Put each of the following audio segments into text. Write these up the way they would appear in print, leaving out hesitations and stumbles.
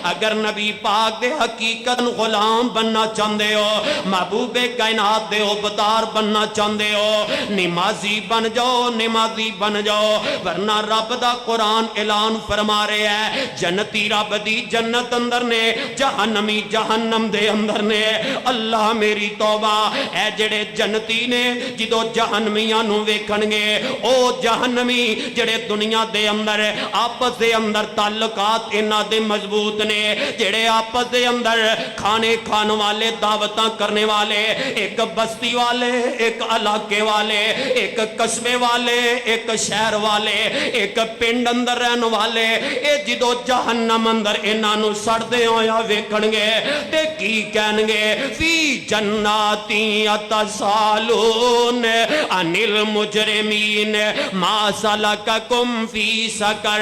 اگر نبی پاک دے حقیقت غلام بننا چاہندے ہو، محبوب کائنات دے عبدار بننا چاہندے ہو، نمازی بن جاؤ، نمازی بن جاؤ، ورنہ رب دا قرآن اعلان فرما رہے ہے جنتی رب دی جنت اندر نے، جہنمی جہنم دے اندر نے۔ اللہ میری توبہ، اے جڑے جنتی نے جدو جہنمیاں نو ویکھن گے، او جہنمی جڑے دنیا دے اندر آپس دے اندر تعلقات انہاں دے مضبوط نے، جڑے آپس دے اندر کھانے کھان والے، دعوتاں کرنے والے، ایک بستی والے، ایک علاقے والے، ایک قصبے والے، ایک شہر والے، ایک پنڈ اندر رہن والے، اے جدو جہنم اندر انہاں نو سڑدے ہویا ویکھن گے تے کی کہن گے فی جناتی یتسالون عن المجرمین ما سلککم فی سقر۔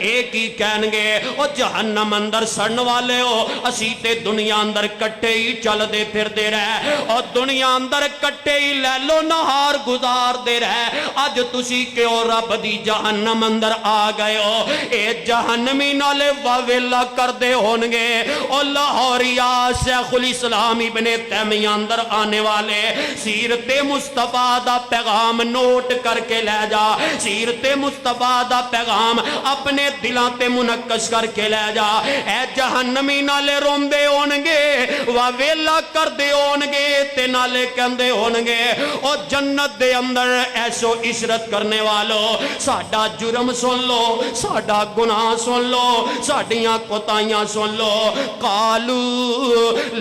ایک ہی کہن گے او جہنم اندر سڑن والے ہو، اسی تے دنیا اندر کٹے ہی چل دے پھر دے رہے، اور دنیا اندر کٹے ہی لیلو نہار گزار دے رہے، اج تسی کیوں رب دی جہنم اندر آ گئے ہو؟ اے جہنمی نالے واویلا کر دے ہونگے۔ اور لاہوریا شیخ الاسلام ابن تیمیہ اندر آنے والے سیرت مصطفیٰ دا پیغام نوٹ کر کے لے جا، سیرت مصطفیٰ دا پیغام اپنے دلان تے منقش کر کے لے جا۔ اے جہنمی نالے روندے ہونگے، واویلا کر دے ہونگے، تے نالے کہندے ہونگے او جنت دے اندر ایسو عشرت کرنے والو، ساڈا جرم سن لو، ساڈا گناہ سن لو، ساڈیاں کوتاہیاں سن لو۔ قالو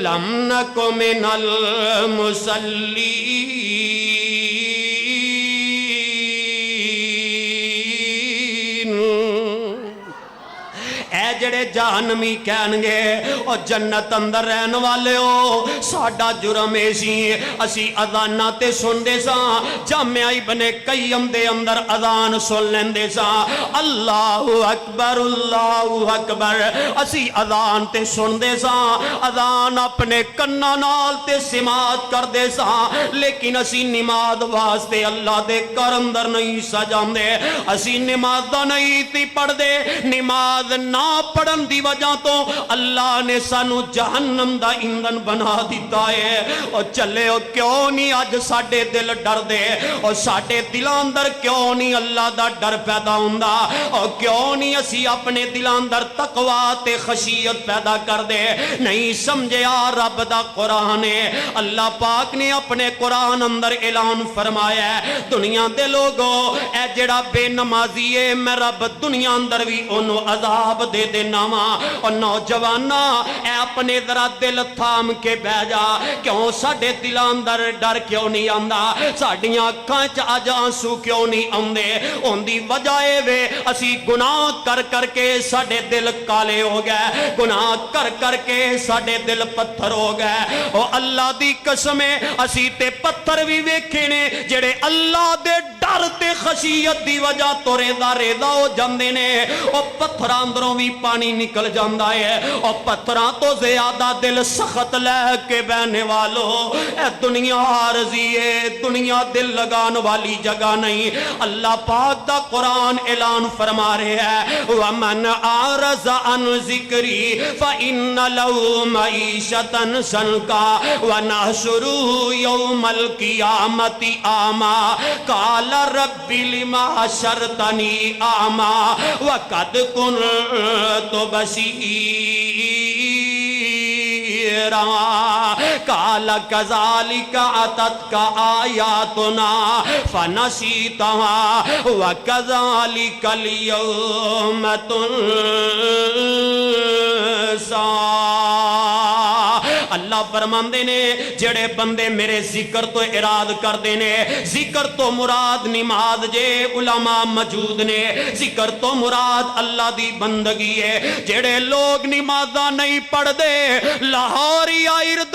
لم نک من المصلین، اے جڑے جہنمی کہن گے او جنت اندر رہن والے ہو، ساڈا جرم ایسی اسی اذاناں تے سن دے ساں، جامعہ ابن قیم دے اندر اذان سن لیندے ساں، اللہ اکبر اللہ اکبر، اسی اذان تے سن دے ساں، اذان اپنے کناں نال تے سماعت کر دے ساں، لیکن اسی نماز واسطے اللہ دے گھر اندر نہیں سجاندے، اسی نماز دا نہیں تی پڑھ دے، نماز نہ پڑھن دی وجہ تو اللہ نے سانو جہنم دا ایندھن بنا دیتا ہے۔ اور چلے او کیوں نہیں اج ساڈے دل ڈر دے، اور ساڈے دلاں اندر کیوں نہیں اللہ دا ڈر پیدا ہوندا، اور کیوں نہیں اسی اپنے دلاں اندر تقوی تے خشیت پیدا کر دے؟ نہیں سمجھیا رب دا قرآن ہے، اللہ پاک نے اپنے قرآن اندر اعلان فرمایا ہے دنیا دے لوگو، اے جڑا بے نمازی ہے میں رب دنیا اندر بھی انہوں عذاب دے دینا وا۔ اور نوجوانا اے اپنے ذرا دل تھام کے بہ جا، کیوں ساڈے دلاں اندر ڈر کیوں نہیں آندا، ساڈیاں اکھاں چ اج آنسو کیوں نہیں آندے؟ اوندی وجہ اے وے اسی گناہ کر کر کے ساڈے دل کالے ہو گئے، گناہ کر کر کے ساڈے دل پتھر ہو گئے۔ او اللہ دی قسم ہے اسی تے پتھر بھی ویکھے نے جڑے اللہ دے ڈر تے خشیت دی وجہ تو ریزا ریزا ہو جاندے نے، او پتھراں اندروں بھی پانی نکل جاندا ہے، اور پتھراں تو زیادہ دل سخت لے کے بہنے والو، اے دنیا عارضی ہے، دنیا دل لگان والی جگہ نہیں۔ اللہ پاک دا قرآن اعلان فرما رہے ہے وَمَنْ أَعْرَضَ عَنْ ذِكْرِي فَإِنَّ لَهُ مَعِيشَةً ضَنكًا وَنَحْشُرُهُ يَوْمَ الْقِيَامَةِ أَعْمَى قَالَ رَبِّ لِمَ حَشَرْتَنِي أَعْمَى وَقَدْ كُنْتُ بَصِيرًا قال كذلك أتتك آياتنا فنسيتها وكذلك اليوم تنسى۔ اللہ فرماندے نے جڑے بندے میرے ذکر تو اراد کر دینے، ذکر تو مراد نماز جے علماء موجود نے، ذکر تو مراد اللہ دی بندگی ہے۔ جڑے لوگ نمازاں نہیں پڑھ دے لاہوری ارد